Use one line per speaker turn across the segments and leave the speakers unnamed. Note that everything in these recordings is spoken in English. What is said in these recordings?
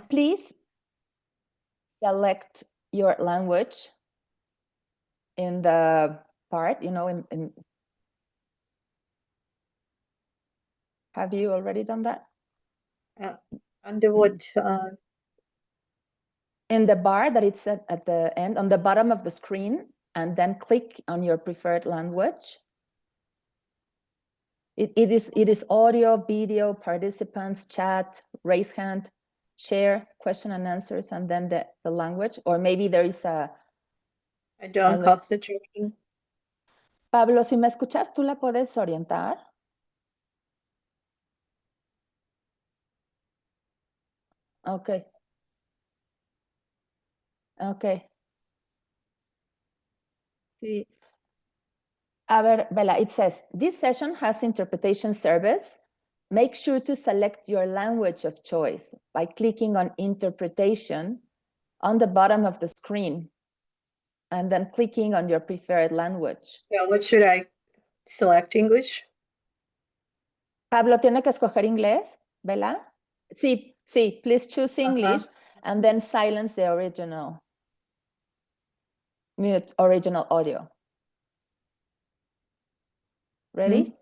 please select your language in the part, have you already done that?
Under what?
In the bar that it's at the end, on the bottom of the screen, and then click on your preferred language. It is audio, video, participants, chat, raise hand, share, question and answers, and then the language. Or maybe there is a...
I don't concentrate.
Pablo, si me escuchas, ¿tú la puedes orientar? Okay. Okay. Sí. A ver, Bella, it says, this session has interpretation service. Make sure to select your language of choice by clicking on interpretation on the bottom of the screen and then clicking on your preferred language.
Yeah, what should I select? English?
Pablo, ¿tiene que escoger inglés, Bella? Sí, please choose English and then silence the original. Mute original audio. Ready?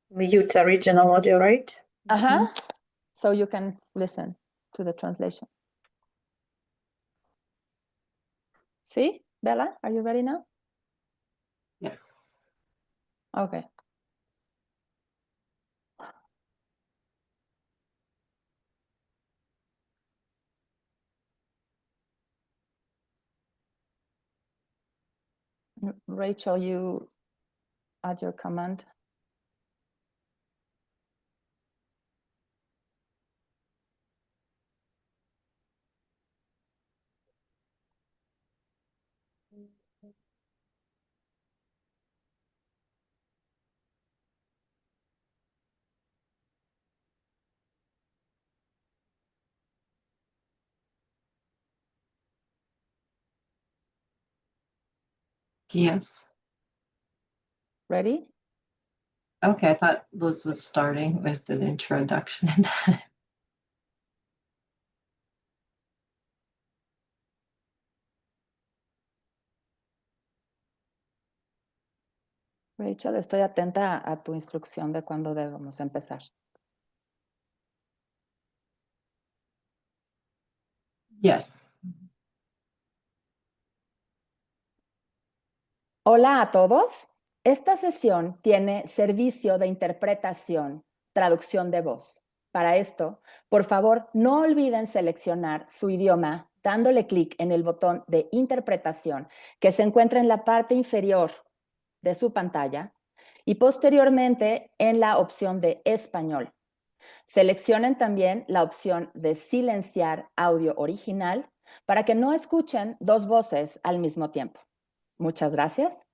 Mute original audio, right?
So you can listen to the translation. See, Bella, are you ready now?
Yes.
Okay. Rachel, you add your command.
Yes.
Ready?
Okay, I thought Liz was starting with an introduction.
Rachel, estoy atenta a tu instrucción de cuándo debemos empezar.
Yes.
Hola a todos. Esta sesión tiene servicio de interpretación, traducción de voz. Para esto, por favor, no olviden seleccionar su idioma dándole clic en el botón de interpretación que se encuentra en la parte inferior de su pantalla y posteriormente en la opción de español. Seleccionen también la opción de silenciar audio original para que no escuchen dos voces al mismo tiempo. Muchas gracias.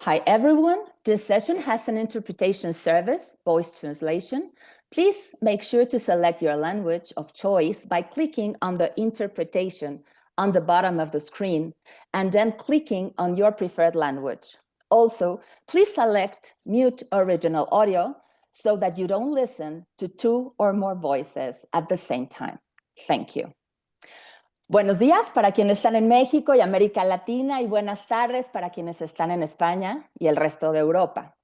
Hi everyone, this session has an interpretation service, voice translation. Please make sure to select your language of choice by clicking on the interpretation on the bottom of the screen and then clicking on your preferred language. Also, please select mute original audio so that you don't listen to two or more voices at the same time. Thank you. Buenos días para quienes están en México y América Latina y buenas tardes para quienes están en España y el resto de Europa.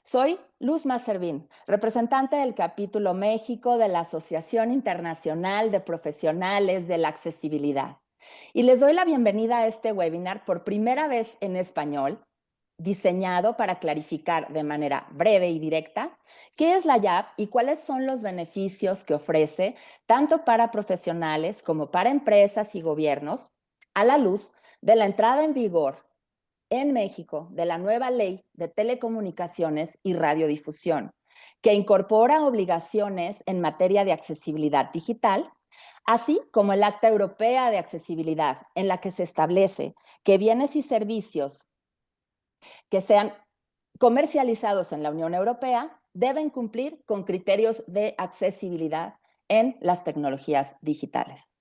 Soy Luz Maservín, representante del capítulo México de la Asociación Internacional de Profesionales de la Accesibilidad. Y les doy la bienvenida a este webinar por primera vez en español, diseñado para clarificar de manera breve y directa qué es la IAAP y cuáles son los beneficios que ofrece tanto para profesionales como para empresas y gobiernos a la luz de la entrada en vigor en México de la nueva Ley de Telecomunicaciones y Radiodifusión, que incorpora obligaciones en materia de accesibilidad digital, así como el Acta Europea de Accesibilidad, en la que se establece que bienes y servicios que sean comercializados en la Unión Europea deben cumplir con criterios de accesibilidad en las tecnologías digitales.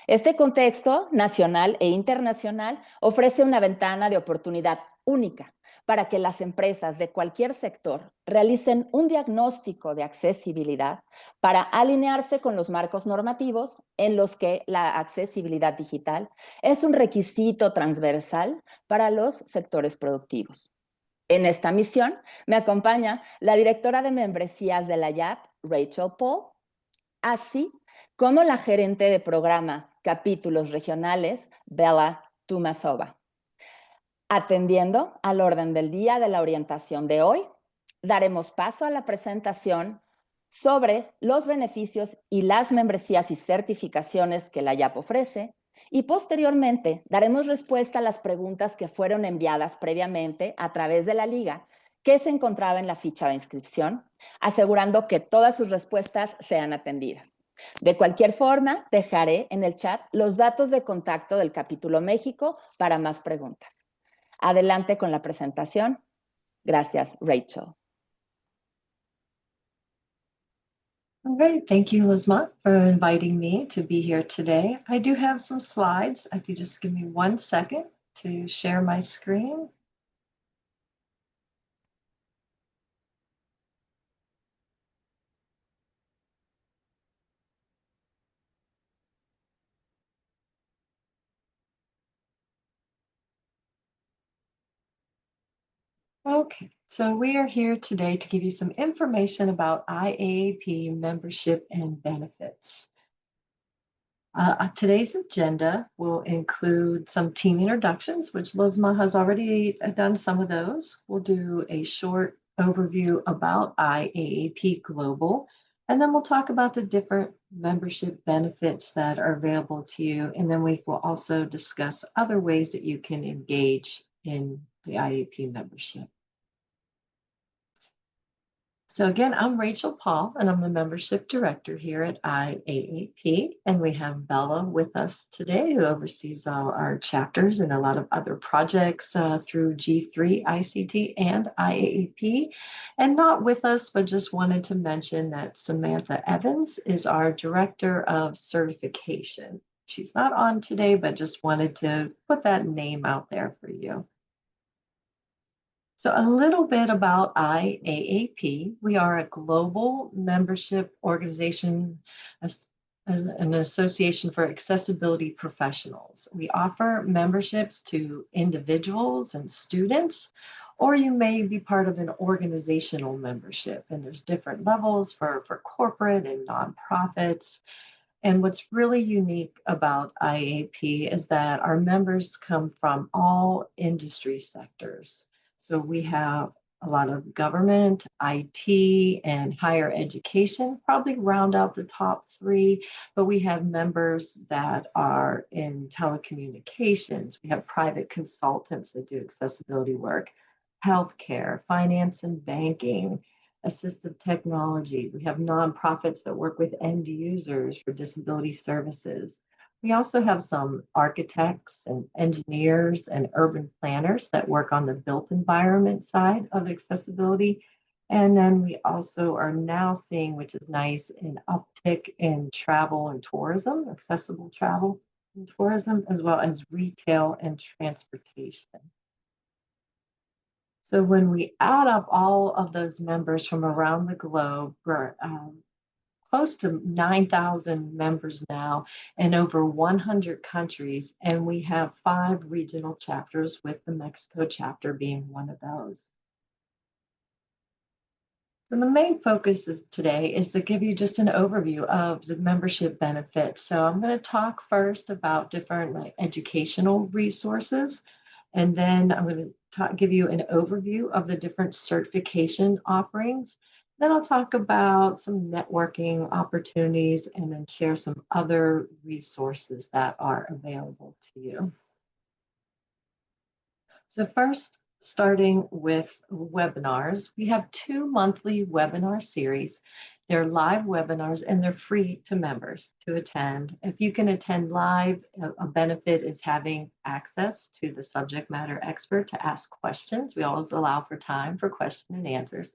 Este contexto nacional e internacional ofrece una ventana de oportunidad única para que las empresas de cualquier sector realicen un diagnóstico de accesibilidad para alinearse con los marcos normativos en los que la accesibilidad digital es un requisito transversal para los sectores productivos. En esta misión me acompaña la directora de membresías de la IAAP, Rachel Paul, así como la gerente de programa Capítulos Regionales, Bella Tumasova. Atendiendo al orden del día de la orientación de hoy, daremos paso a la presentación sobre los beneficios y las membresías y certificaciones que la IAAP ofrece, y posteriormente daremos respuesta a las preguntas que fueron enviadas previamente a través de la liga que se encontraba en la ficha de inscripción, asegurando que todas sus respuestas sean atendidas. De cualquier forma, dejaré en el chat los datos de contacto del capítulo México para más preguntas. Adelante con la presentación. Gracias, Rachel.
All right, thank you, Lizma, for inviting me to be here today. I do have some slides. If you just give me 1 second to share my screen. Okay, so we are here today to give you some information about IAAP membership and benefits. Today's agenda will include some team introductions, which Lizma has already done some of those. We'll do a short overview about IAAP Global, and then we'll talk about the different membership benefits that are available to you. And then we will also discuss other ways that you can engage in the IAAP membership. So again, I'm Rachel Paul, and I'm the membership director here at IAAP. And we have Bella with us today, who oversees all our chapters and a lot of other projects through G3, ICT, and IAAP. And not with us, but just wanted to mention that Samantha Evans is our director of certification. She's not on today, but just wanted to put that name out there for you. So a little bit about IAAP. We are a global membership organization, an association for accessibility professionals. We offer memberships to individuals and students, or you may be part of an organizational membership. And there's different levels for corporate and nonprofits. And what's really unique about IAAP is that our members come from all industry sectors. So we have a lot of government, IT, and higher education, probably round out the top 3, but we have members that are in telecommunications. We have private consultants that do accessibility work, healthcare, finance and banking, assistive technology. We have nonprofits that work with end users for disability services. We also have some architects and engineers and urban planners that work on the built environment side of accessibility. And then we also are now seeing, which is nice, an uptick in travel and tourism, accessible travel and tourism, as well as retail and transportation. So when we add up all of those members from around the globe, we're close to 9,000 members now in over 100 countries, and we have 5 regional chapters, with the Mexico chapter being one of those. So the main focus today is to give you just an overview of the membership benefits. So I'm going to talk first about different educational resources, and then I'm going to give you an overview of the different certification offerings. Then I'll talk about some networking opportunities and then share some other resources that are available to you. So first, starting with webinars, we have 2 monthly webinar series. They're live webinars and they're free to members to attend. If you can attend live, a benefit is having access to the subject matter expert to ask questions. We always allow for time for question and answers.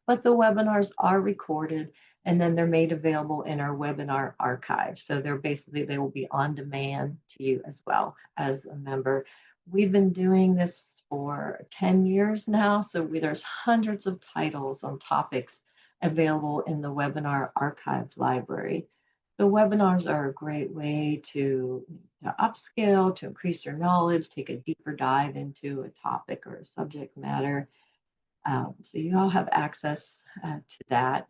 But the webinars are recorded and then they're made available in our webinar archive. So they will be on demand to you as well as a member. We've been doing this for 10 years now. So there's hundreds of titles on topics available in the webinar archive library. The webinars are a great way to upskill, to increase your knowledge, take a deeper dive into a topic or a subject matter. So you all have access to that.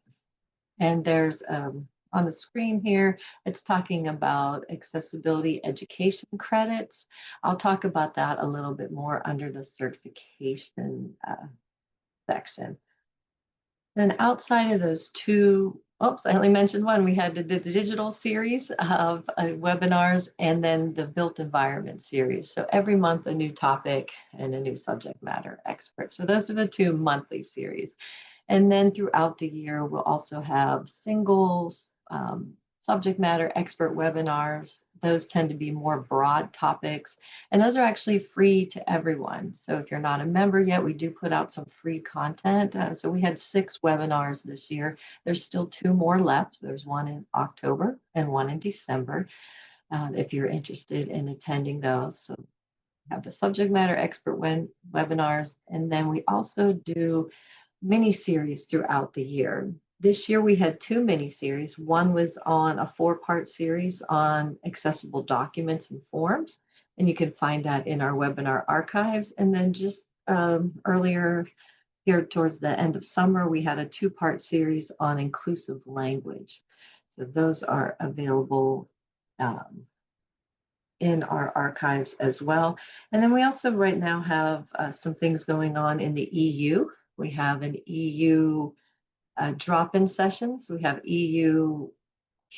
And there's on the screen here, it's talking about accessibility education credits. I'll talk about that a little bit more under the certification section. Then outside of those two, oops, I only mentioned one. We had the digital series of webinars and then the built environment series. So every month a new topic and a new subject matter expert. So those are the two monthly series. And then throughout the year, we'll also have singles, subject matter expert webinars. Those tend to be more broad topics, and those are actually free to everyone. So if you're not a member yet, we do put out some free content. So we had 6 webinars this year. There's still 2 more left. There's one in October and one in December, if you're interested in attending those. So we have the subject matter expert webinars, and then we also do mini series throughout the year. This year we had 2 mini series. One was on a 4-part series on accessible documents and forms, and you can find that in our webinar archives. And then just earlier here towards the end of summer, we had a 2-part series on inclusive language. So those are available in our archives as well. And then we also right now have some things going on in the EU. We have an EU drop-in sessions. We have EU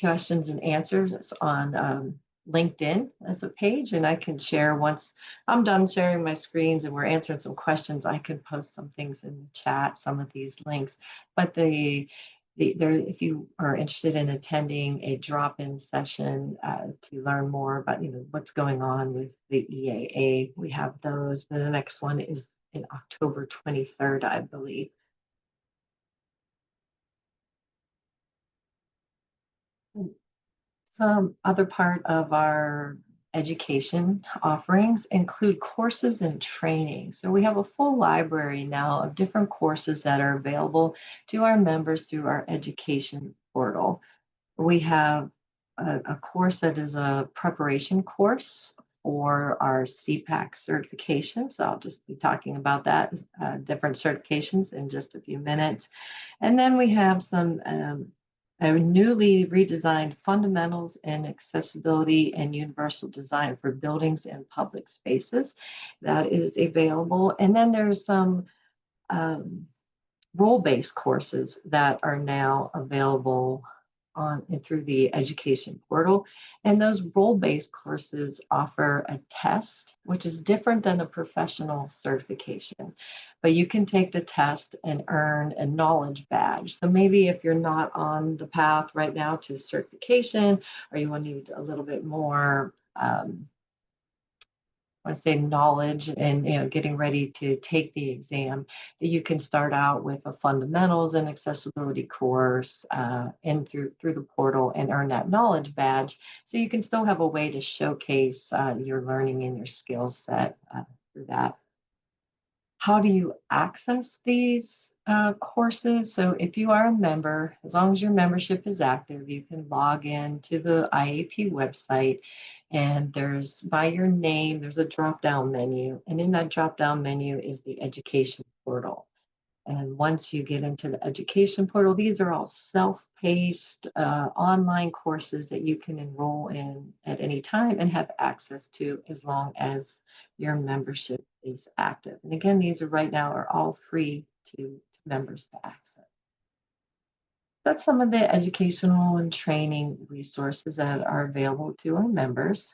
questions and answers on LinkedIn as a page, and I can share once I'm done sharing my screens and we're answering some questions. I can post some things in the chat, some of these links. But if you are interested in attending a drop-in session to learn more about what's going on with the EAA, we have those. The next one is in October 23rd, I believe. Some other part of our education offerings include courses and training. So we have a full library now of different courses that are available to our members through our education portal. We have a course that is a preparation course for our CPAC certification. So I'll just be talking about that, different certifications in just a few minutes. And then we have some a newly redesigned fundamentals in accessibility and universal design for buildings and public spaces that is available. And then there's some role-based courses that are now available on and through the education portal. And those role-based courses offer a test, which is different than a professional certification. But you can take the test and earn a knowledge badge. So maybe if you're not on the path right now to certification, or you want to need a little bit more I want to say knowledge and getting ready to take the exam, you can start out with a fundamentals and accessibility course and through the portal and earn that knowledge badge. So you can still have a way to showcase your learning and your skill set through that. How do you access these courses? So if you are a member, as long as your membership is active, you can log in to the IAAP website, and there's by your name, there's a drop-down menu, and in that drop-down menu is the education portal. And once you get into the education portal, these are all self-paced online courses that you can enroll in at any time and have access to as long as your membership is active. And again, these right now are all free to members to access. That's some of the educational and training resources that are available to our members.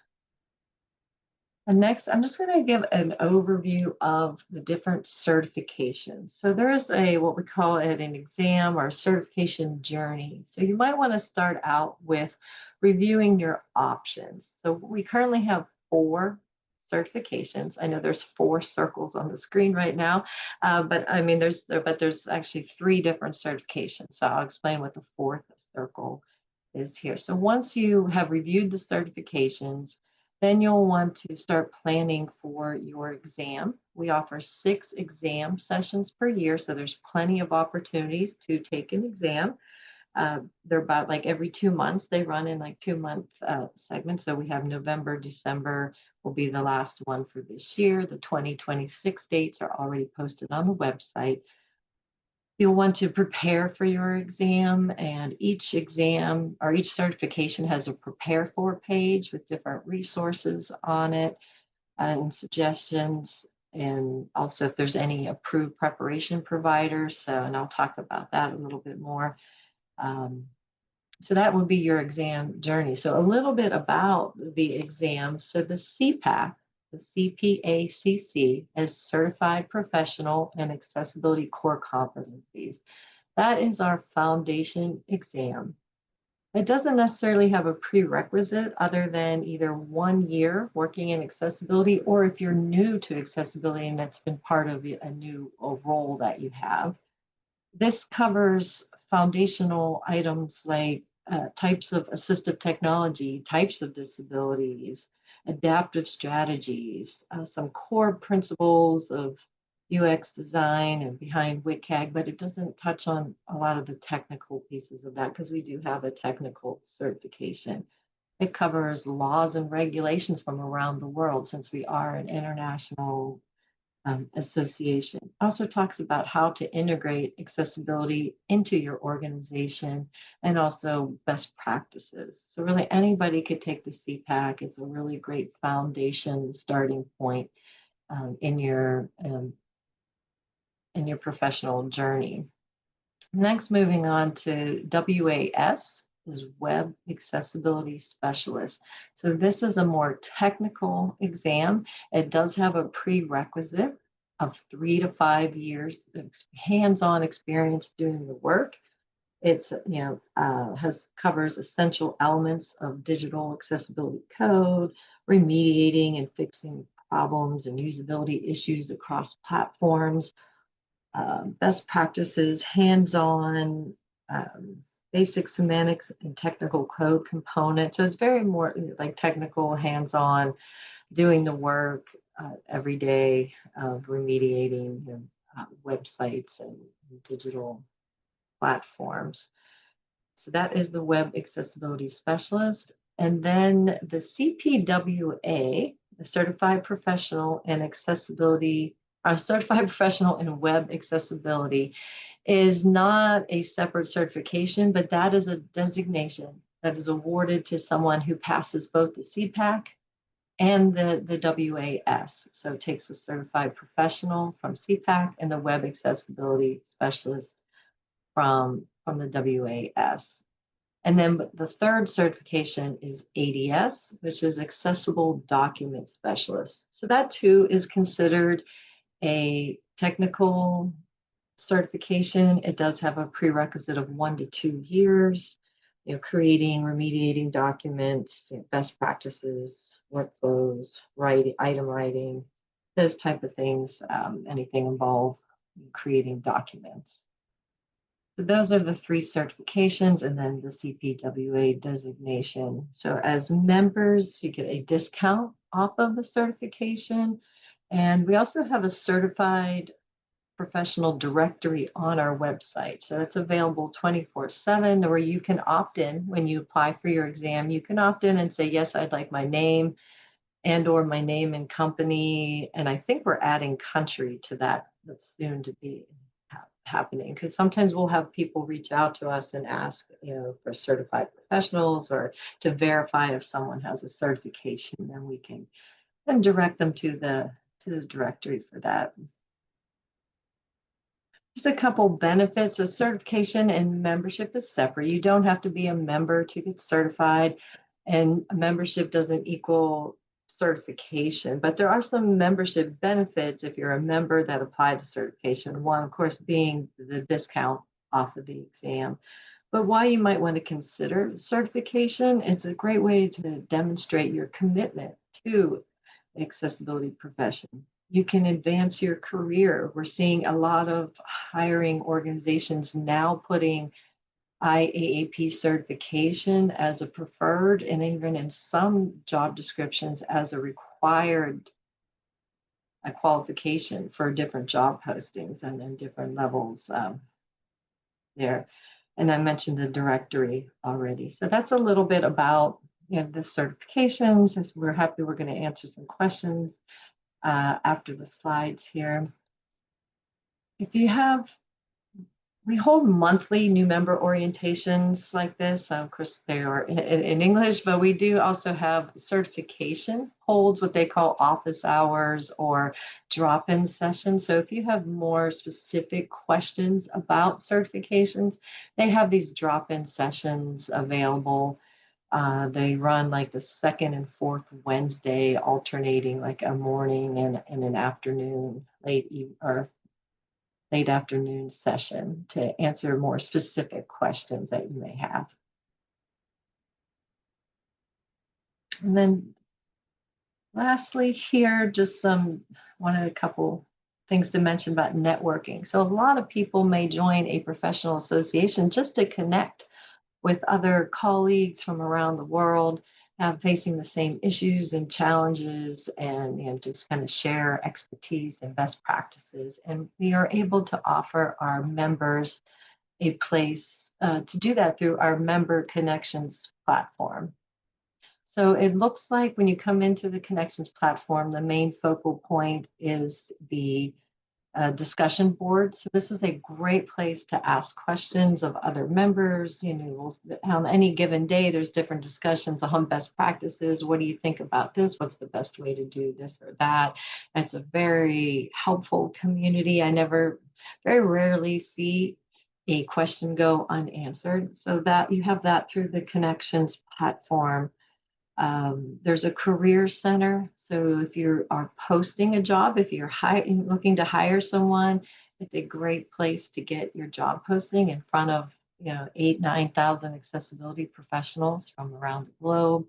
And next, I'm just going to give an overview of the different certifications. So there is what we call it an exam or certification journey. So you might want to start out with reviewing your options. So we currently have 4 certifications. I know there's 4 circles on the screen right now, but I mean there's actually 3 different certifications. So I'll explain what the 4th circle is here. So once you have reviewed the certifications, Then you'll want to start planning for your exam. We offer 6 exam sessions per year, so there's plenty of opportunities to take an exam. They're about like every 2 months. They run in like 2-month segments. So we have November, December will be the last one for this year. The 2026 dates are already posted on the website. You'll want to prepare for your exam, and each exam or each certification has a prepare for page with different resources on it and suggestions, and also if there's any approved preparation providers. So, and I'll talk about that a little bit more. So that will be your exam journey. So a little bit about the exam. So the CPAC, the CPACC, is Certified Professional and Accessibility Core Competencies. That is our foundation exam. It doesn't necessarily have a prerequisite other than either 1 year working in accessibility, or if you're new to accessibility and that's been part of a new role that you have. This covers foundational items like types of assistive technology, types of disabilities, adaptive strategies, some core principles of UX design and behind WCAG, but it doesn't touch on a lot of the technical pieces of that because we do have a technical certification. It covers laws and regulations from around the world since we are an international association. Also talks about how to integrate accessibility into your organization and also best practices. So really anybody could take the CPAC. It's a really great foundation starting point in your professional journey. Next, moving on to WAS is Web Accessibility Specialist. So this is a more technical exam. It does have a prerequisite of 3 to 5 years of hands-on experience doing the work. It's covers essential elements of digital accessibility code, remediating and fixing problems and usability issues across platforms, best practices, hands-on, basic semantics and technical code components. So it's very more like technical, hands-on, doing the work every day of remediating websites and digital platforms. So that is the Web Accessibility Specialist. And then the CPWA, the Certified Professional in Accessibility, Certified Professional in Web Accessibility, is not a separate certification, but that is a designation that is awarded to someone who passes both the CPAC and the WAS. So it takes the Certified Professional from CPAC and the Web Accessibility Specialist from the WAS. And then the third certification is ADS, which is Accessible Document Specialist. So that too is considered a technical certification. It does have a prerequisite of 1 to 2 years, creating, remediating documents, best practices, workflows, item writing, those type of things, anything involved in creating documents. So those are the 3 certifications, and then the CPWA designation. So as members, you get a discount off of the certification. And we also have a certified professional directory on our website. So it's available 24/7, where you can opt in when you apply for your exam. You can opt in and say, yes, I'd like my name or my name and company. And I think we're adding country to that. That's soon to be happening, because sometimes we'll have people reach out to us and ask, for certified professionals or to verify if someone has a certification, then we can then direct them to the directory for that. Just a couple benefits. So certification and membership is separate. You don't have to be a member to get certified, and a membership doesn't equal certification, but there are some membership benefits if you're a member that apply to certification. One, of course, being the discount off of the exam. But why you might want to consider certification, it's a great way to demonstrate your commitment to the accessibility profession. You can advance your career. We're seeing a lot of hiring organizations now putting IAAP certification as a preferred, and even in some job descriptions as a required qualification for different job postings and in different levels there. And I mentioned the directory already. So that's a little bit about the certifications. As we're happy, we're going to answer some questions after the slides here. If you have, we hold monthly new member orientations like this. Of course, they are in English, but we do also have certification holds, what they call office hours or drop-in sessions. So if you have more specific questions about certifications, they have these drop-in sessions available. They run like the second and fourth Wednesday, alternating like a morning and an afternoon, late afternoon session to answer more specific questions that you may have. And then lastly here, just one of a couple things to mention about networking. So a lot of people may join a professional association just to connect with other colleagues from around the world facing the same issues and challenges, and just kind of share expertise and best practices. And we are able to offer our members a place to do that through our Member Connections platform. So it looks like when you come into the Connections platform, the main focal point is the discussion board. So this is a great place to ask questions of other members. On any given day, there's different discussions on best practices. What do you think about this? What's the best way to do this or that? It's a very helpful community. Very rarely see a question go unanswered. So that you have that through the Connections platform. There's a career center. So if you are posting a job, if you're looking to hire someone, it's a great place to get your job posting in front of 8,000 to 9,000 accessibility professionals from around the globe.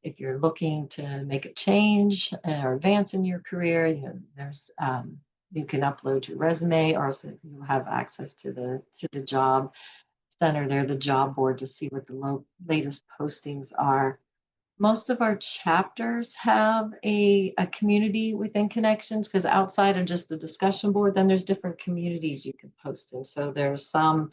If you're looking to make a change or advance in your career, there's you can upload your resume, or else you have access to the job center there, the job board, to see what the latest postings are. Most of our chapters have a community within Connections, because outside of just the discussion board, then there's different communities you can post in. So there's some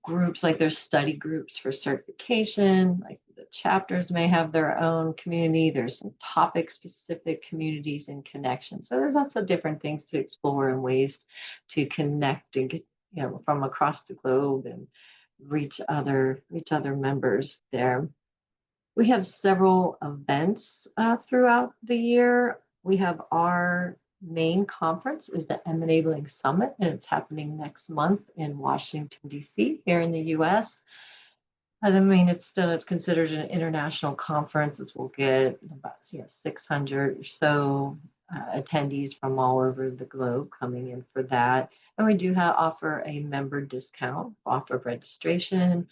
groups, like there's study groups for certification, like the chapters may have their own community. There's some topic specific communities in Connections. So there's lots of different things to explore and ways to connect and get, from across the globe and reach other members there. We have several events throughout the year. We have our main conference is the M-Enabling Summit, and it's happening next month in Washington, D.C., here in the U.S. It's considered an international conference, as we'll get about 600 or so attendees from all over the globe coming in for that. And we do offer a member discount off of registration.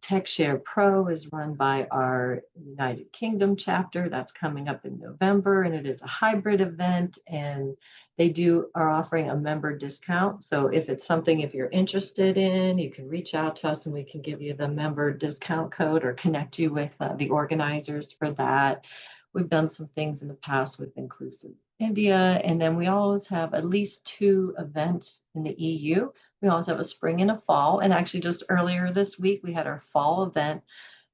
TechShare Pro is run by our United Kingdom chapter. That's coming up in November, and it is a hybrid event, and they are offering a member discount. So if it's something, if you're interested in, you can reach out to us and we can give you the member discount code or connect you with the organizers for that. We've done some things in the past with Inclusive India, and then we always have at least 2 events in the EU. We always have a spring and a fall. And actually just earlier this week, we had our fall event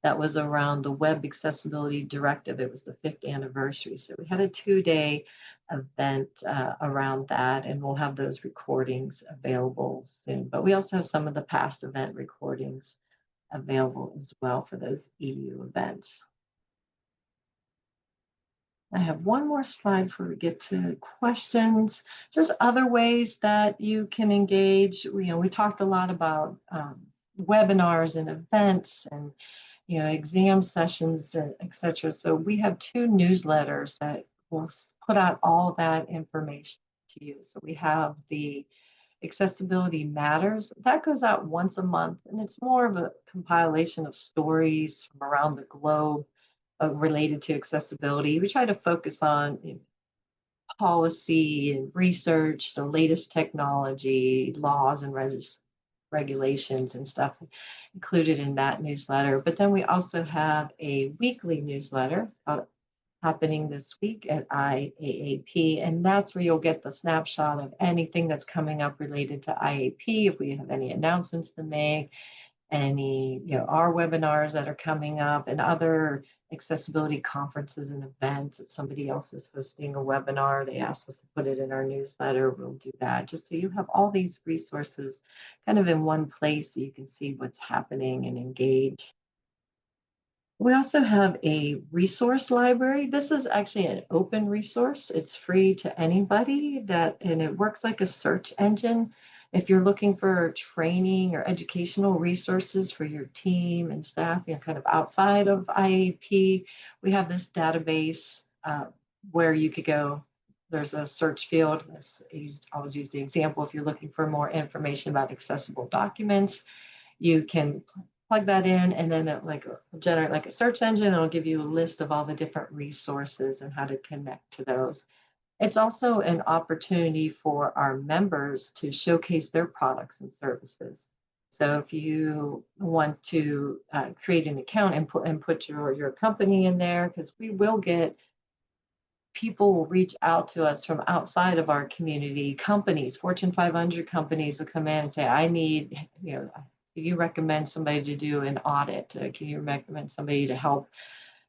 that was around the Web Accessibility Directive. It was the 5th anniversary. So we had a 2-day event around that, and we'll have those recordings available soon. But we also have some of the past event recordings available as well for those EU events. I have one more slide before we get to questions. Just other ways that you can engage. We talked a lot about webinars and events and exam sessions, etc. So we have 2 newsletters that will put out all that information to you. So we have the Accessibility Matters. That goes out once a month, and it's more of a compilation of stories from around the globe related to accessibility. We try to focus on policy and research, the latest technology, laws and regulations and stuff included in that newsletter. But then we also have a weekly newsletter happening this week at IAAP, and that's where you'll get the snapshot of anything that's coming up related to IAP, if we have any announcements to make, any, our webinars that are coming up, and other accessibility conferences and events. If somebody else is hosting a webinar, they ask us to put it in our newsletter, we'll do that, just so you have all these resources kind of in one place so you can see what's happening and engage. We also have a resource library. This is actually an open resource. It's free to anybody, and it works like a search engine. If you're looking for training or educational resources for your team and staff, kind of outside of IAP, we have this database where you could go. There's a search field. I always use the example, if you're looking for more information about accessible documents, you can plug that in, and then it generate like a search engine. It'll give you a list of all the different resources and how to connect to those. It's also an opportunity for our members to showcase their products and services. So if you want to create an account and put your company in there, because we will get people will reach out to us from outside of our community. Companies, Fortune 500 companies will come in and say, I need, can you recommend somebody to do an audit? Can you recommend somebody to help,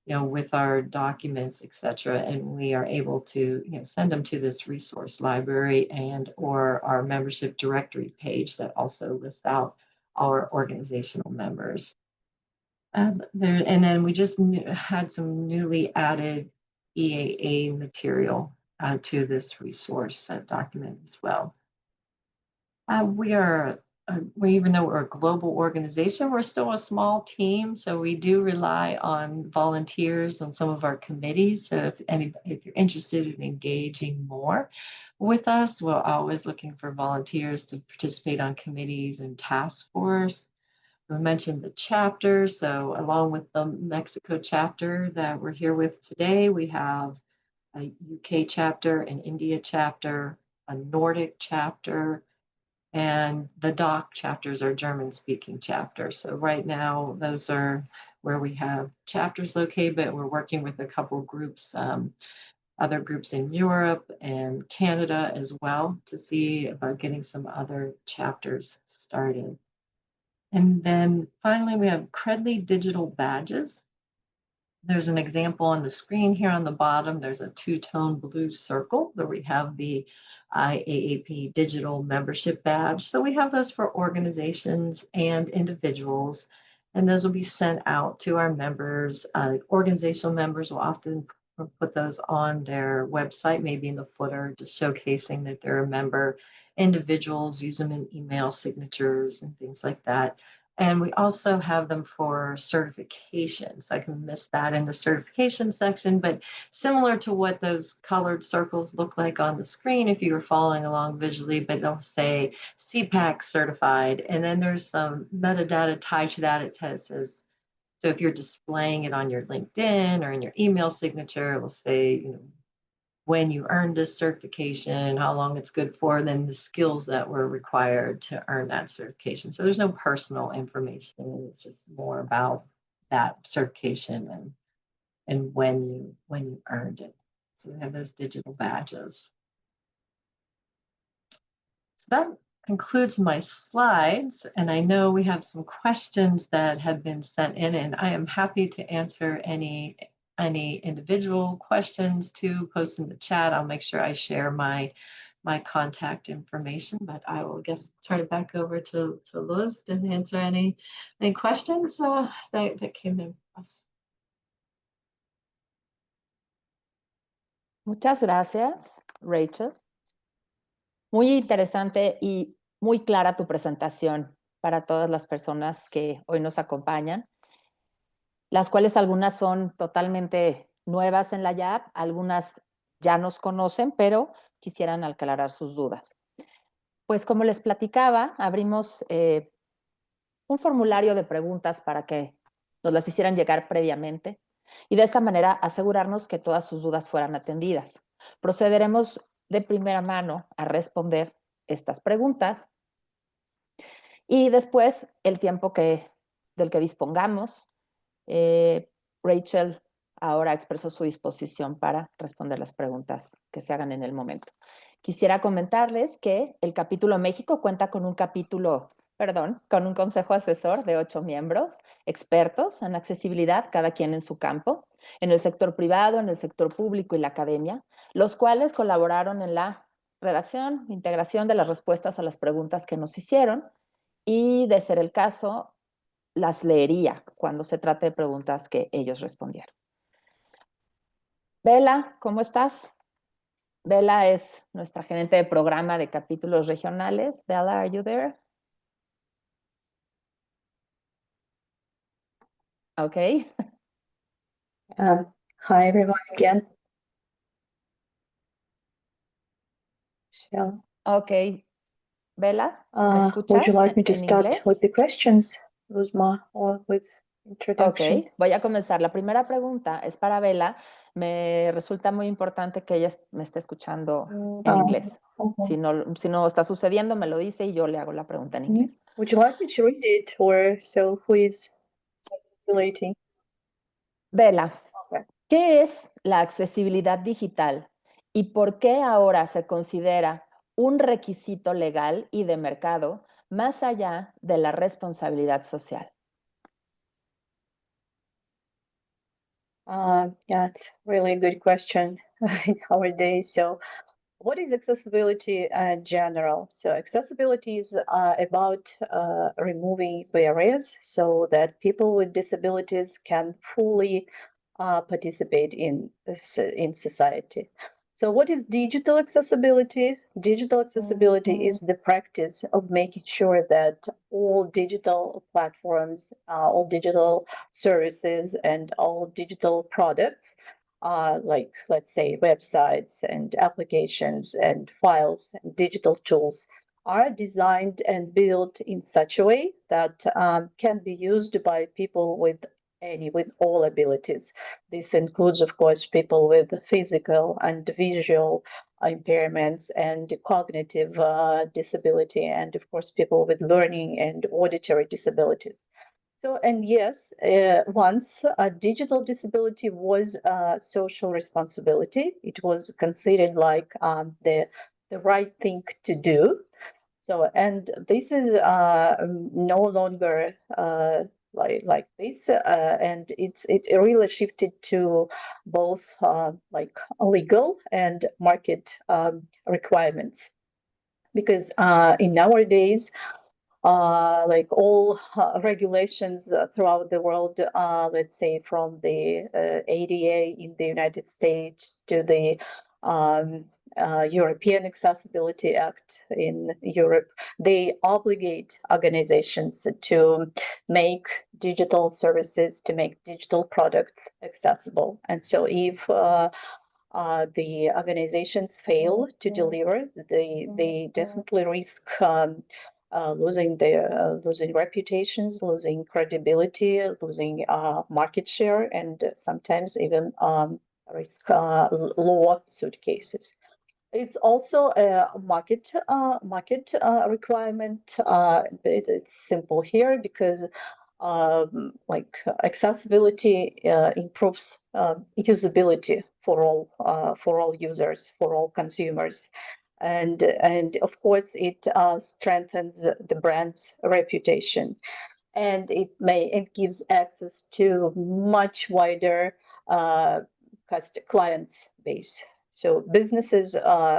with our documents, et cetera? And we are able to, send them to this resource library or our membership directory page that also lists out our organizational members. And then we just had some newly added EAA material to this resource document as well. Even though we're a global organization, we're still a small team, so we do rely on volunteers on some of our committees. So if you're interested in engaging more with us, we're always looking for volunteers to participate on committees and task force. We mentioned the chapter, so along with the Mexico chapter that we're here with today, we have a UK chapter, an India chapter, a Nordic chapter, and the DOC chapters are German-speaking chapters. So right now, those are where we have chapters located, but we're working with a couple groups, other groups in Europe and Canada as well, to see about getting some other chapters started. And then finally, we have Credly digital badges. There's an example on the screen here on the bottom. There's a two-tone blue circle where we have the IAAP digital membership badge. So we have those for organizations and individuals, and those will be sent out to our members. Organizational members will often put those on their website, maybe in the footer, just showcasing that they're a member. Individuals use them in email signatures and things like that. And we also have them for certification. So I can miss that in the certification section, but similar to what those colored circles look like on the screen, if you were following along visually, but they'll say CPAC certified. And then there's some metadata tied to that. It says, so if you're displaying it on your LinkedIn or in your email signature, it will say, when you earned this certification, how long it's good for, then the skills that were required to earn that certification. So there's no personal information. It's just more about that certification and when you earned it. So we have those digital badges. So that concludes my slides. And I know we have some questions that have been sent in, and I am happy to answer any individual questions to post in the chat. I'll make sure I share my contact information, but I will turn it back over to Liz to answer any questions that came in for us.
Muchas gracias, Rachel. Muy interesante y muy clara tu presentación para todas las personas que hoy nos acompañan, las cuales algunas son totalmente nuevas en la IAAP, algunas ya nos conocen, pero quisieran aclarar sus dudas. Pues como les platicaba, abrimos un formulario de preguntas para que nos las hicieran llegar previamente y de esta manera asegurarnos que todas sus dudas fueran atendidas. Procederemos de primera mano a responder estas preguntas Y después, el tiempo del que dispongamos, Rachel ahora expresó su disposición para responder las preguntas que se hagan en el momento. Quisiera comentarles que el capítulo México cuenta con un consejo asesor de 8 miembros, expertos en accesibilidad, cada quien en su campo, en el sector privado, en el sector público y la academia, los cuales colaboraron en la redacción, integración de las respuestas a las preguntas que nos hicieron y, de ser el caso, las leería cuando se trate de preguntas que ellos respondieron. Bella, ¿cómo estás? Bella es nuestra gerente de programa de capítulos regionales. Bella, are you there? Okay.
Hi, everyone again. Michelle.
Okay. Bella, ¿me
Would
escuchas
you like me to
en
start
inglés?
with the questions, Luzma, or with introduction?
Ok, voy a comenzar. La primera pregunta es para Bella. Me resulta muy importante que ella me esté escuchando en inglés. Si no está sucediendo, me lo dice y yo le hago la pregunta en inglés.
Would you like me to read it, or so who is articulating?
Bella,
Okay.
¿qué es la accesibilidad digital y por qué ahora se considera un requisito legal y de mercado más allá de la responsabilidad social?
Yeah, it's really a good question in our days. So, what is accessibility in general? So, accessibility is about removing barriers so that people with disabilities can fully participate in society. So, what is digital accessibility? Digital accessibility is the practice of making sure that all digital platforms, all digital services, and all digital products, like, let's say, websites and applications and files and digital tools, are designed and built in such a way that can be used by people with all abilities. This includes, of course, people with physical and visual impairments and cognitive disability, and of course, people with learning and auditory disabilities. So, and yes, once a digital disability was a social responsibility, it was considered like the right thing to do. So, and this is no longer like this, and it really shifted to both like legal and market requirements, because in nowadays, like all regulations throughout the world, let's say from the ADA in the United States to the European Accessibility Act in Europe, they obligate organizations to make digital services, to make digital products accessible. And so if the organizations fail to deliver, they definitely risk losing reputations, losing credibility, losing market share, and sometimes even risk lawsuit cases. It's also a market requirement. It's simple here because like accessibility improves usability for all users, for all consumers, and of course it strengthens the brand's reputation, and it gives access to much wider clients base. So businesses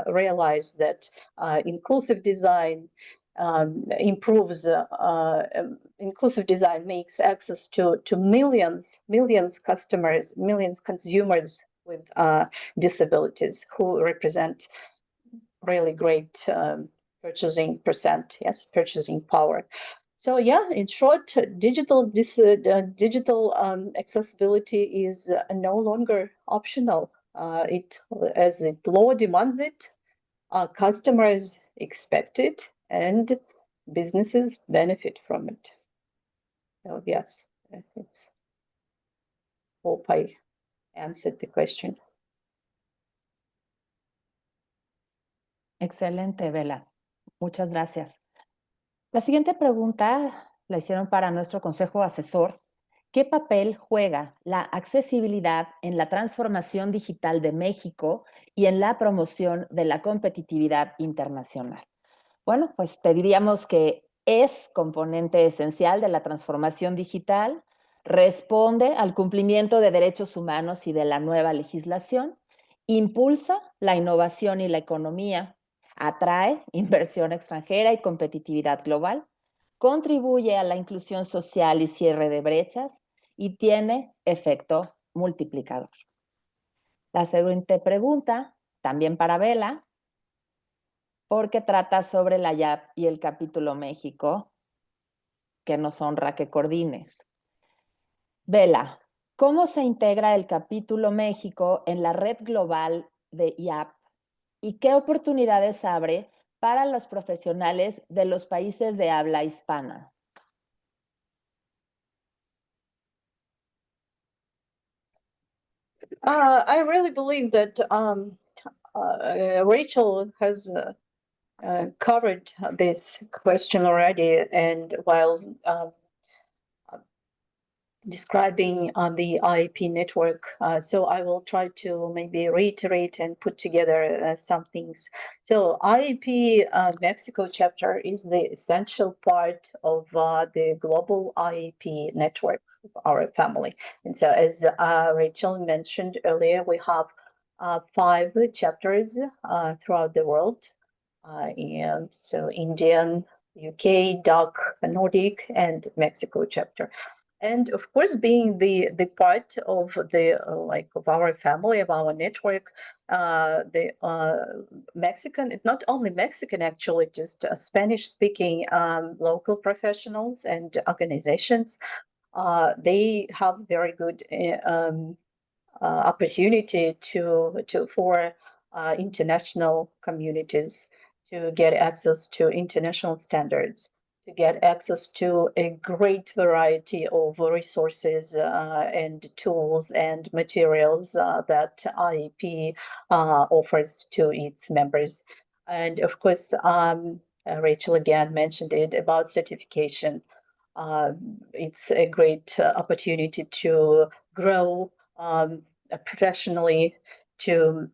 realize that inclusive design improves. Inclusive design makes access to millions customers, millions consumers with disabilities who represent really great purchasing power. So yeah, in short, digital accessibility is no longer optional. As law demands it, customers expect it, and businesses benefit from it. So yes, hope I answered the question.
Excelente, Bella. Muchas gracias. La siguiente pregunta la hicieron para nuestro consejo asesor. ¿Qué papel juega la accesibilidad en la transformación digital de México y en la promoción de la competitividad internacional? Bueno, pues te diríamos que es componente esencial de la transformación digital, responde al cumplimiento de derechos humanos y de la nueva legislación, impulsa la innovación y la economía, atrae inversión extranjera y competitividad global, contribuye a la inclusión social y cierre de brechas y tiene efecto multiplicador. La siguiente pregunta, también para Vela, porque trata sobre la IAAP y el capítulo México, que nos honra que coordines. Vela, ¿cómo se integra el capítulo México en la red global de IAAP y qué oportunidades abre para los profesionales de los países de habla hispana?
I really believe that Rachel has covered this question already, and while describing the IAP network. So I will try to maybe reiterate and put together some things. So IAP Mexico chapter is the essential part of the global IAP network of our family. And so as Rachel mentioned earlier, we have 5 chapters throughout the world. And so Indian, UK, DAC, Nordic, and Mexico chapter. And of course, being the part of the of our family, of our network, the Mexican, not only Mexican actually, just Spanish speaking local professionals and organizations, they have very good opportunity for international communities to get access to international standards, to get access to a great variety of resources and tools and materials that IAP offers to its members. And of course, Rachel again mentioned it about certification. It's a great opportunity to grow professionally, to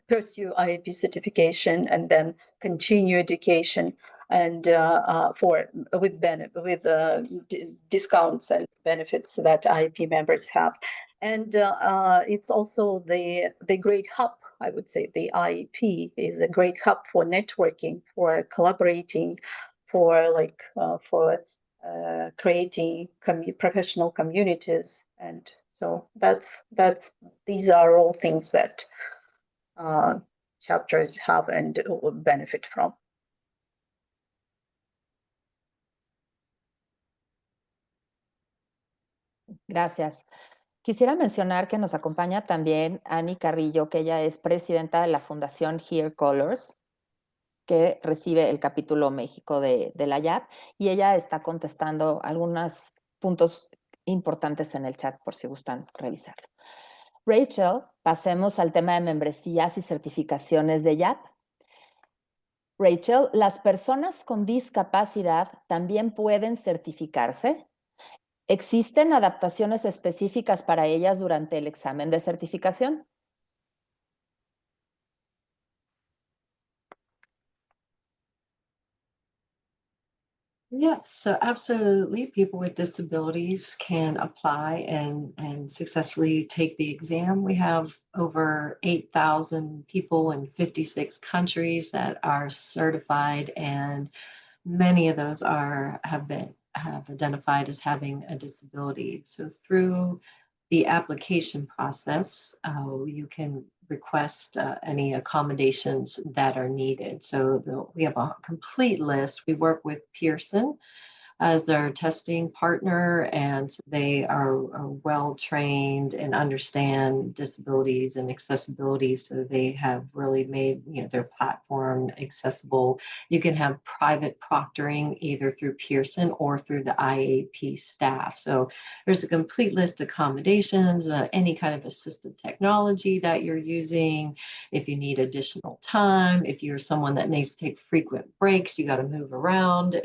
pursue IAP certification and then continue education and with discounts and benefits that IAP members have. And it's also the great hub. I would say the IAP is a great hub for networking, for collaborating, for creating professional communities. And so that's these are all things that chapters have and benefit from.
Gracias. Quisiera mencionar que nos acompaña también Ani Carrillo, que ella es presidenta de la Fundación Here Colors, que recibe el capítulo México de la IAAP, y ella está contestando algunos puntos importantes en el chat por si gustan revisarlo. Rachel, pasemos al tema de membresías y certificaciones de IAAP. Rachel, ¿las personas con discapacidad también pueden certificarse? ¿Existen adaptaciones específicas para ellas durante el examen de certificación?
Yes, so absolutely, people with disabilities can apply and successfully take the exam. We have over 8,000 people in 56 countries that are certified, and many of those have identified as having a disability. So through the application process, you can request any accommodations that are needed. So we have a complete list. We work with Pearson as our testing partner, and they are well trained and understand disabilities and accessibility. So they have really made their platform accessible. You can have private proctoring either through Pearson or through the IAAP staff. So there's a complete list of accommodations, any kind of assistive technology that you're using. If you need additional time, if you're someone that needs to take frequent breaks, you got to move around,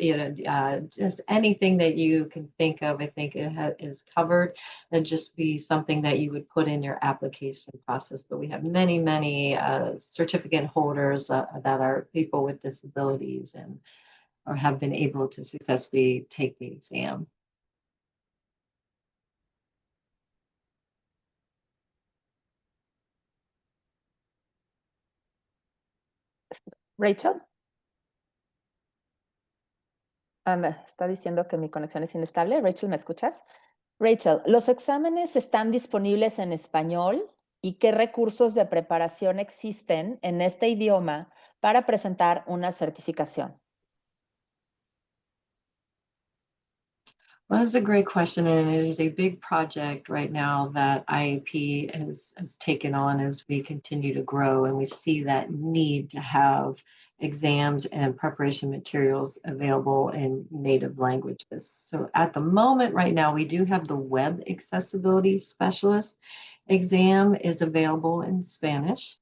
just anything that you can think of, I think it is covered, and just be something that you would put in your application process. But we have many, many certificate holders that are people with disabilities and or have been able to successfully take the exam.
Rachel. Me está diciendo que mi conexión es inestable. Rachel, ¿me escuchas? Rachel, ¿los exámenes están disponibles en español? ¿Y qué recursos de preparación existen en este idioma para presentar una certificación?
Well, that's a great question, and it is a big project right now that IAP has taken on as we continue to grow, and we see that need to have exams and preparation materials available in native languages. So at the moment, right now, we do have the Web Accessibility Specialist exam is available in Spanish.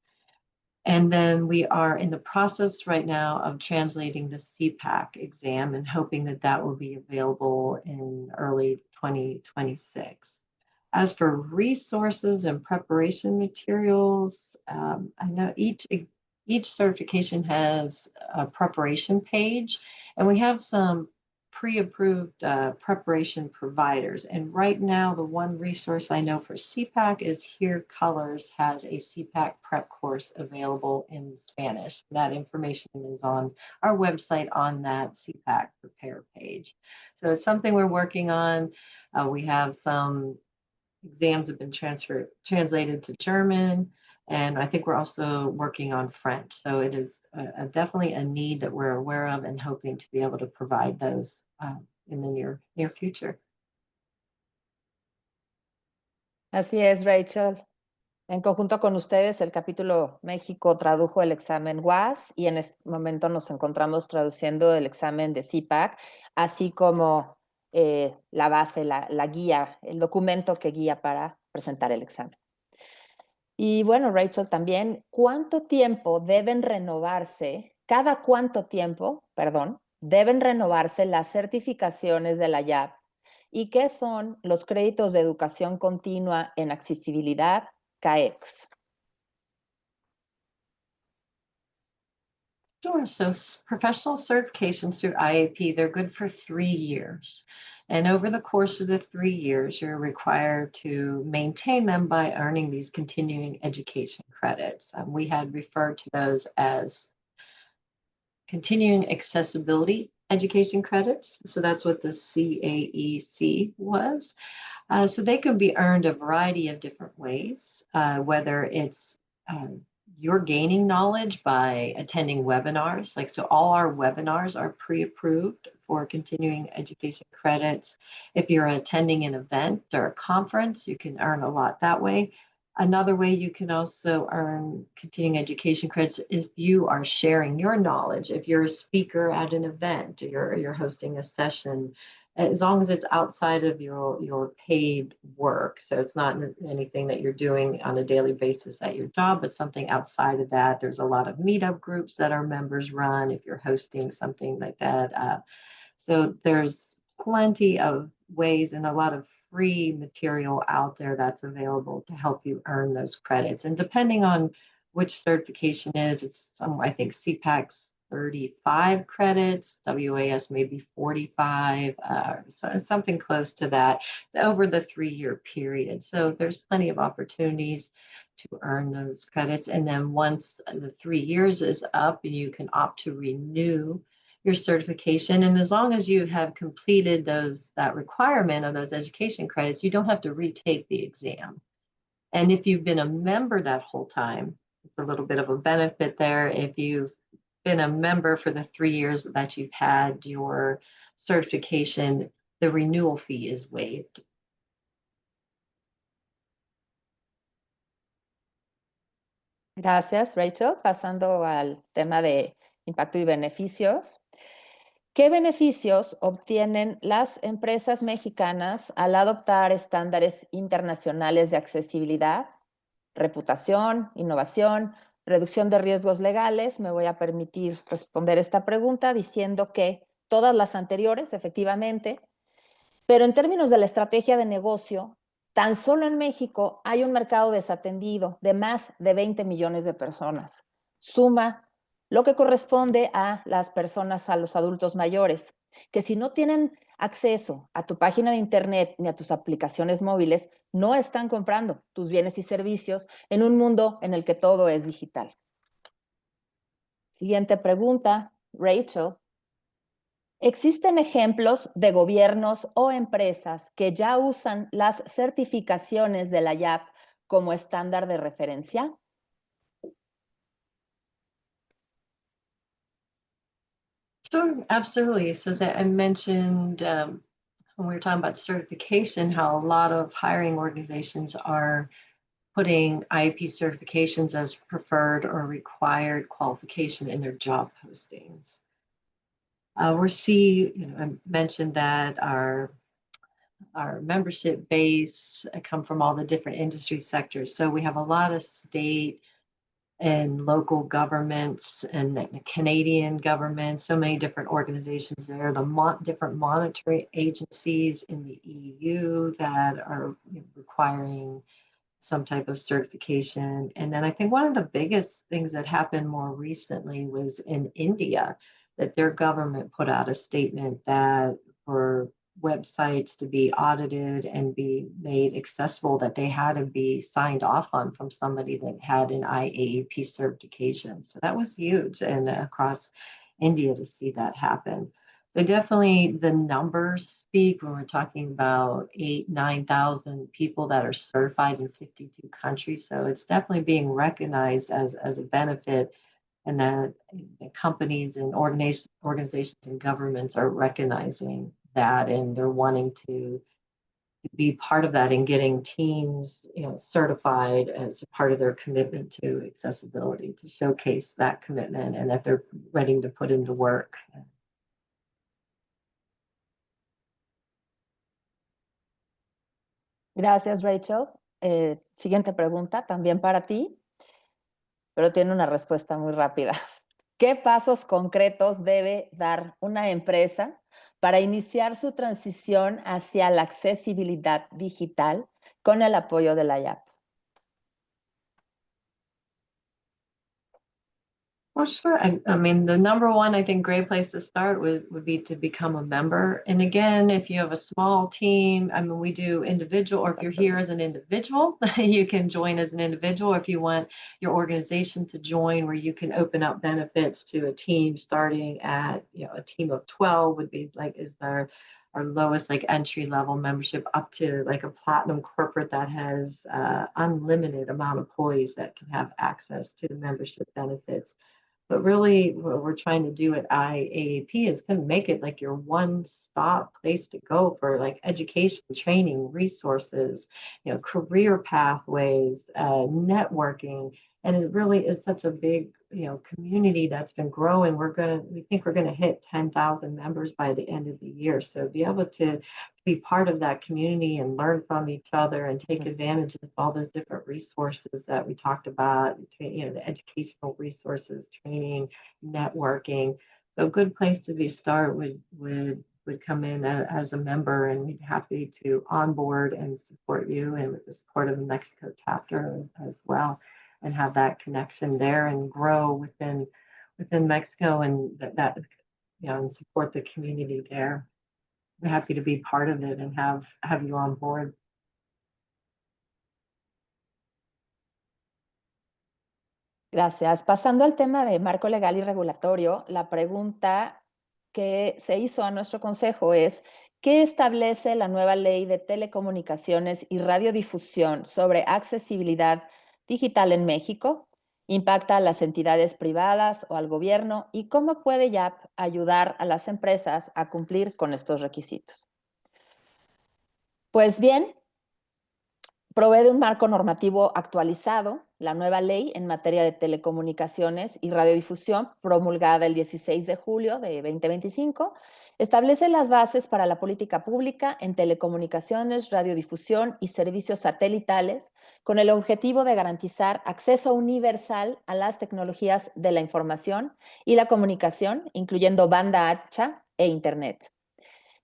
And then we are in the process right now of translating the CPAC exam and hoping that that will be available in early 2026. As for resources and preparation materials, I know each certification has a preparation page, and we have some pre-approved preparation providers. And right now, the one resource I know for CPAC is Here Colors has a CPAC prep course available in Spanish. That information is on our website on that CPAC prepare page. So it's something we're working on. We have some exams have been translated to German, and I think we're also working on French. So it is definitely a need that we're aware of and hoping to be able to provide those in the near future.
Así es, Rachel. En conjunto con ustedes, el capítulo México tradujo el examen WAS y en este momento nos encontramos traduciendo el examen de CPAC, así como la base, la guía, el documento que guía para presentar el examen. Y bueno, Rachel, también, ¿cuánto tiempo deben renovarse, cada cuánto tiempo, deben renovarse las certificaciones de la IAAP? ¿Y qué son los créditos de educación continua en accesibilidad, CAEX?
Sure. So professional certifications through IAP, they're good for 3 years. And over the course of the 3 years, you're required to maintain them by earning these continuing education credits. We had referred to those as continuing accessibility education credits. So that's what the CAEC was. So they can be earned a variety of different ways, whether it's you're gaining knowledge by attending webinars. So all our webinars are pre-approved for continuing education credits. If you're attending an event or a conference, you can earn a lot that way. Another way you can also earn continuing education credits if you are sharing your knowledge. If you're a speaker at an event, you're hosting a session, as long as it's outside of your paid work. So it's not anything that you're doing on a daily basis at your job, but something outside of that. There's a lot of meetup groups that our members run if you're hosting something like that. So there's plenty of ways and a lot of free material out there that's available to help you earn those credits. And depending on which certification is, it's I think CPAC's 35 credits, WAS maybe 45, so something close to that over the 3-year period. So there's plenty of opportunities to earn those credits. And then once the 3 years is up, you can opt to renew your certification. And as long as you have completed that requirement of those education credits, you don't have to retake the exam. And if you've been a member that whole time, it's a little bit of a benefit there. If you've been a member for the 3 years that you've had your certification, the renewal fee is waived.
Gracias, Rachel. Pasando al tema de impacto y beneficios. ¿Qué beneficios obtienen las empresas mexicanas al adoptar estándares internacionales de accesibilidad, reputación, innovación, reducción de riesgos legales? Me voy a permitir responder esta pregunta diciendo que todas las anteriores, efectivamente, pero en términos de la estrategia de negocio, tan solo en México hay un mercado desatendido de más de 20 millones de personas. Suma lo que corresponde a las personas, a los adultos mayores, que si no tienen acceso a tu página de internet ni a tus aplicaciones móviles, no están comprando tus bienes y servicios en un mundo en el que todo es digital. Siguiente pregunta, Rachel. ¿Existen ejemplos de gobiernos o empresas que ya usan las certificaciones de la IAAP como estándar de referencia?
Sure, absolutely. So as I mentioned when we were talking about certification, how a lot of hiring organizations are putting IAP certifications as preferred or required qualification in their job postings. I mentioned that our membership base come from all the different industry sectors. So we have a lot of state and local governments and the Canadian government, so many different organizations there, different monitoring agencies in the EU that are requiring some type of certification. And then I think one of the biggest things that happened more recently was in India, that their government put out a statement that for websites to be audited and be made accessible, that they had to be signed off on from somebody that had an IAAP certification. So that was huge, and across India to see that happen. So definitely the numbers speak when we're talking about 9,000 people that are certified in 52 countries. So it's definitely being recognized as a benefit, and that the companies and organizations and governments are recognizing that, and they're wanting to be part of that and getting teams, certified as a part of their commitment to accessibility, to showcase that commitment and that they're ready to put into work.
Gracias, Rachel. Siguiente pregunta, también para ti, pero tiene una respuesta muy rápida. ¿Qué pasos concretos debe dar una empresa para iniciar su transición hacia la accesibilidad digital con el apoyo de la IAAP?
Well, sure. I mean, the number one, I think, great place to start would be to become a member. And again, if you have a small team, I mean, we do individual, or if you're here as an individual, you can join as an individual. If you want your organization to join, where you can open up benefits to a team starting at, a team of 12 would be is our lowest entry level membership, up to a platinum corporate that has unlimited amount of employees that can have access to the membership benefits. But really, what we're trying to do at IAAP is kind of make it your one-stop place to go for education, training, resources, career pathways, networking. And it really is such a big, community that's been growing. We think we're gonna hit 10,000 members by the end of the year. So be able to be part of that community and learn from each other and take advantage of all those different resources that we talked about, the educational resources, training, networking. So a good place to start would come in as a member, and we'd be happy to onboard and support you, and with the support of the Mexico chapter as well, and have that connection there and grow within Mexico, and that and support the community there. We're happy to be part of it and have you on board.
Gracias. Pasando al tema de marco legal y regulatorio, la pregunta que se hizo a nuestro consejo es: ¿qué establece la nueva ley de telecomunicaciones y radiodifusión sobre accesibilidad digital en México? impacta a las entidades privadas o al gobierno y cómo puede IAAP ayudar a las empresas a cumplir con estos requisitos. Pues bien, provee de un marco normativo actualizado, la nueva ley en materia de telecomunicaciones y radiodifusión, promulgada el 16 de julio de 2025, establece las bases para la política pública en telecomunicaciones, radiodifusión y servicios satelitales, con el objetivo de garantizar acceso universal a las tecnologías de la información y la comunicación, incluyendo banda ancha e Internet.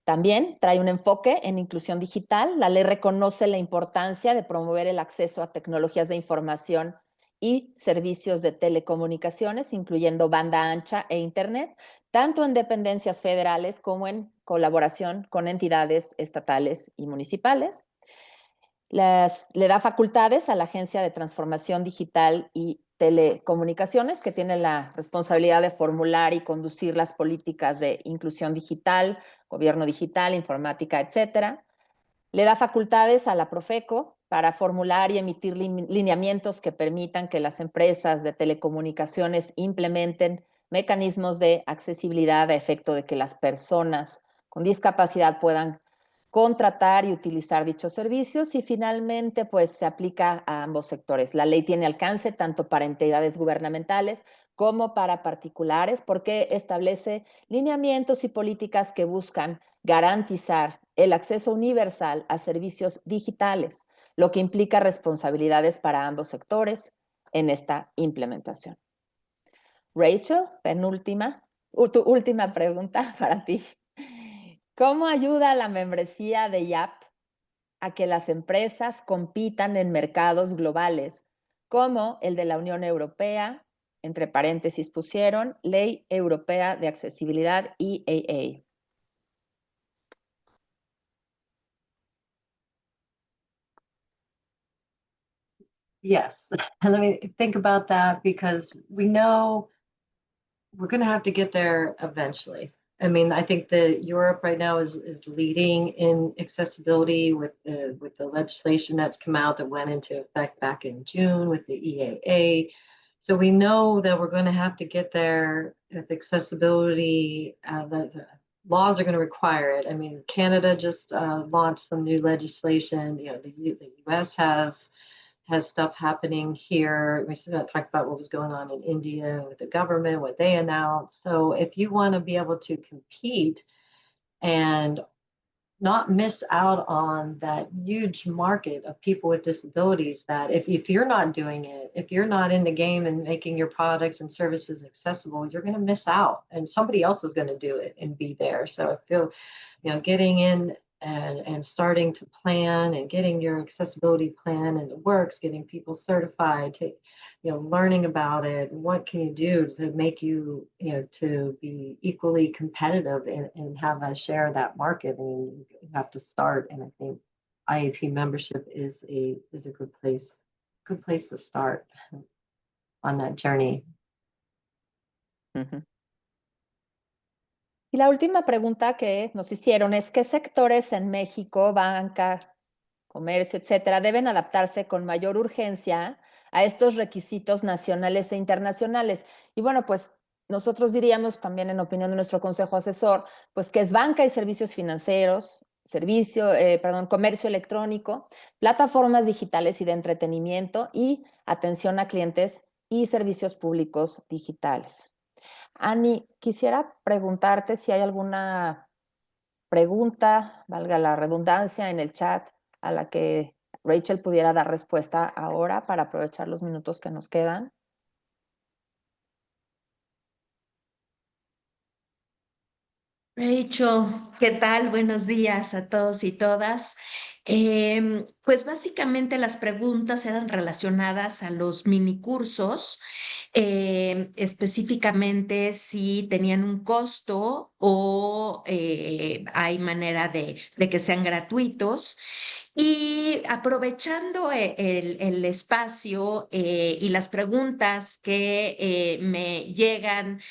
También trae un enfoque en inclusión digital. La ley reconoce la importancia de promover el acceso a tecnologías de información y servicios de telecomunicaciones, incluyendo banda ancha e Internet, tanto en dependencias federales como en colaboración con entidades estatales y municipales. Le da facultades a la Agencia de Transformación Digital y Telecomunicaciones, que tiene la responsabilidad de formular y conducir las políticas de inclusión digital, gobierno digital, informática, etcétera. Le da facultades a la Profeco para formular y emitir lineamientos que permitan que las empresas de telecomunicaciones implementen mecanismos de accesibilidad a efecto de que las personas con discapacidad puedan contratar y utilizar dichos servicios y finalmente pues se aplica a ambos sectores. La ley tiene alcance tanto para entidades gubernamentales como para particulares porque establece lineamientos y políticas que buscan garantizar el acceso universal a servicios digitales, lo que implica responsabilidades para ambos sectores en esta implementación. Rachel, penúltima, tu última pregunta para ti. ¿Cómo ayuda la membresía de IAAP a que las empresas compitan en mercados globales como el de la Unión Europea, entre paréntesis pusieron, Ley Europea de Accesibilidad EAA?
Yes, let me think about that because we know we're going to have to get there eventually. I mean, I think that Europe right now is leading in accessibility with the legislation that's come out that went into effect back in June with the EAA. So we know that we're going to have to get there with accessibility. The laws are going to require it. I mean, Canada just launched some new legislation. You know, the U.S. has stuff happening here. We still got to talk about what was going on in India with the government, what they announced. So if you want to be able to compete and not miss out on that huge market of people with disabilities, that if you're not doing it, if you're not in the game and making your products and services accessible, you're going to miss out and somebody else is going to do it and be there. So I feel, you know, getting in and starting to plan and getting your accessibility plan in the works, getting people certified, learning about it. What can you do to make you, to be equally competitive and have a share of that market? I mean, you have to start, and I think IAP membership is a good place to start on that journey.
Uh-huh. Y la última pregunta que nos hicieron es, ¿qué sectores en México, banca, comercio, etcétera, deben adaptarse con mayor urgencia a estos requisitos nacionales e internacionales? Y bueno, pues nosotros diríamos también en opinión de nuestro consejo asesor, pues que es banca y servicios financieros, comercio electrónico, plataformas digitales y de entretenimiento y atención a clientes y servicios públicos digitales. Ani, quisiera preguntarte si hay alguna pregunta, valga la redundancia, en el chat a la que Rachel pudiera dar respuesta ahora para aprovechar los minutos que nos quedan.
Rachel, ¿qué tal? Buenos días a todos y todas. Pues básicamente las preguntas eran relacionadas a los minicursos, específicamente si tenían un costo o hay manera de que sean gratuitos. Y aprovechando el espacio y las preguntas que me llegan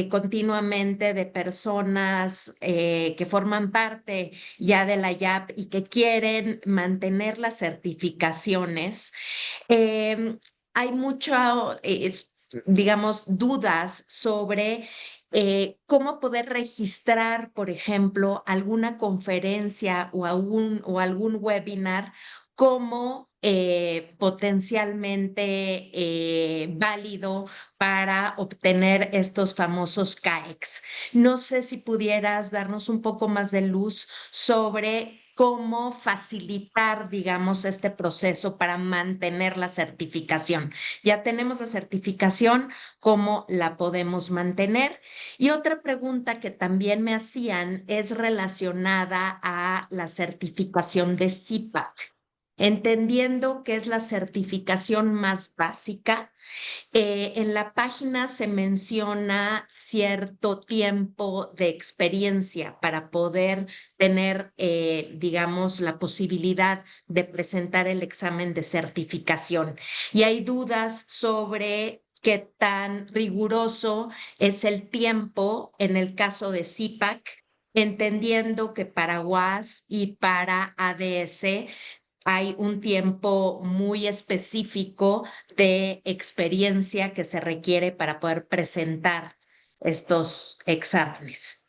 continuamente de personas que forman parte ya de la IAAP y que quieren mantener las certificaciones. hay digamos, dudas sobre cómo poder registrar, por ejemplo, alguna conferencia o algún webinar como potencialmente válido para obtener estos famosos CAEX. No sé si pudieras darnos un poco más de luz sobre cómo facilitar, digamos, este proceso para mantener la certificación. Ya tenemos la certificación, ¿cómo la podemos mantener? Y otra pregunta que también me hacían es relacionada a la certificación de CIPAC. Entendiendo que es la certificación más básica, en la página se menciona cierto tiempo de experiencia para poder tener, digamos, la posibilidad de presentar el examen de certificación. Y hay dudas sobre qué tan riguroso es el tiempo en el caso de CIPAC, entendiendo que para UAS y para ADS hay un tiempo muy específico de experiencia que se requiere para poder presentar estos exámenes.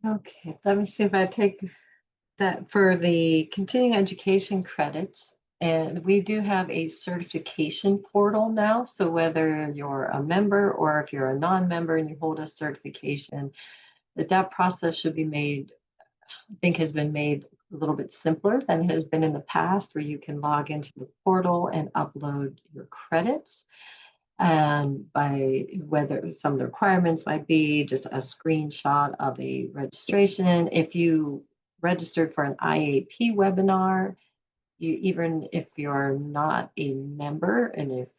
Okay, let me see if I take that for the continuing education credits. And we do have a certification portal now. So whether you're a member or if you're a non-member and you hold a certification, that process should be made, I think has been made a little bit simpler than it has been in the past, where you can log into the portal and upload your credits. And by whether some of the requirements might be just a screenshot of a registration. If you registered for an IAP webinar, even if you're not a member, and if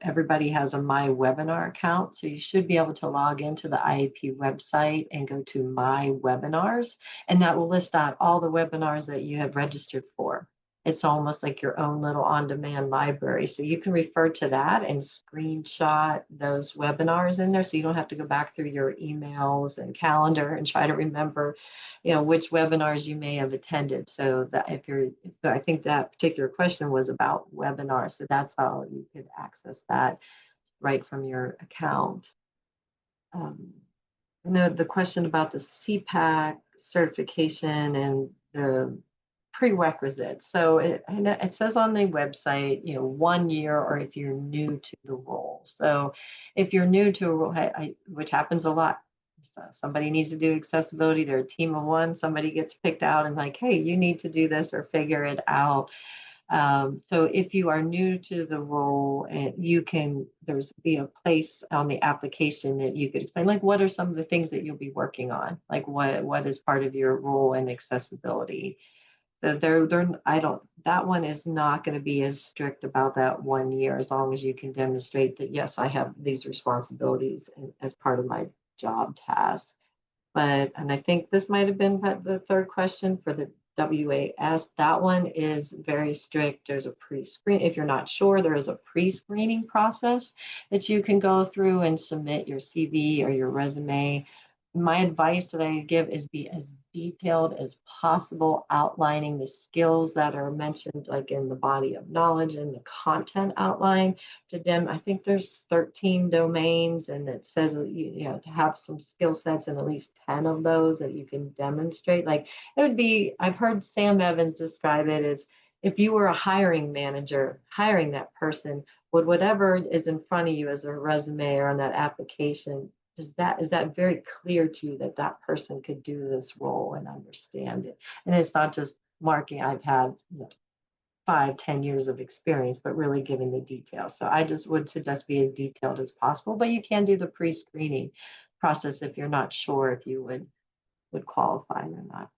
everybody has a My Webinar account, so you should be able to log into the IAP website and go to My Webinars, and that will list out all the webinars that you have registered for. It's almost like your own little on-demand library. So you can refer to that and screenshot those webinars in there, so you don't have to go back through your emails and calendar and try to remember, which webinars you may have attended. So that I think that particular question was about webinars. So that's how you could access that right from your account. And the question about the CPAC certification and the prerequisites. So it says on the website, 1 year, or if you're new to the role. So if you're new to a role, which happens a lot, somebody needs to do accessibility, they're a team of one, somebody gets picked out and like, hey, you need to do this or figure it out. So if you are new to the role, and there's be a place on the application that you could explain, like, what are some of the things that you'll be working on? Like what is part of your role in accessibility? So that one is not going to be as strict about that 1 year, as long as you can demonstrate that, yes, I have these responsibilities as part of my job task. And I think this might have been the third question for the WAS. That one is very strict. There's a pre-screen. If you're not sure, there is a pre-screening process that you can go through and submit your CV or your resume. My advice that I give is be as detailed as possible, outlining the skills that are mentioned, like in the body of knowledge and the content outline to them. I think there's 13 domains, and it says, to have some skill sets and at least 10 of those that you can demonstrate. Like it would be, I've heard Sam Evans describe it as if you were a hiring manager, hiring that person, would whatever is in front of you as a resume or on that application, is that very clear to you that that person could do this role and understand it? And it's not just marking, I've had 5-10 years of experience, but really giving the details. So I just would suggest be as detailed as possible, but you can do the pre-screening process if you're not sure if you would qualify or not.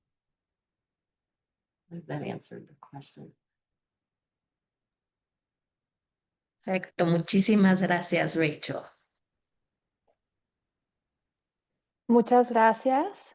If that answered the question.
Perfecto, muchísimas gracias, Rachel.
Muchas gracias.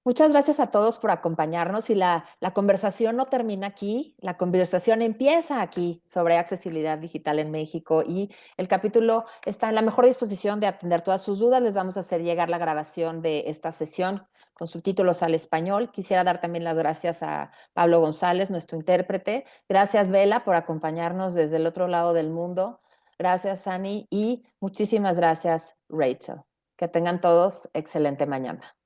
Muchas gracias a todos por acompañarnos y la conversación no termina aquí, la conversación empieza aquí sobre accesibilidad digital en México y el capítulo está en la mejor disposición de atender todas sus dudas. Les vamos a hacer llegar la grabación de esta sesión con subtítulos al español. Quisiera dar también las gracias a Pablo González, nuestro intérprete. Gracias, Vela, por acompañarnos desde el otro lado del mundo. Gracias, Annie, y muchísimas gracias, Rachel. Que tengan todos excelente mañana.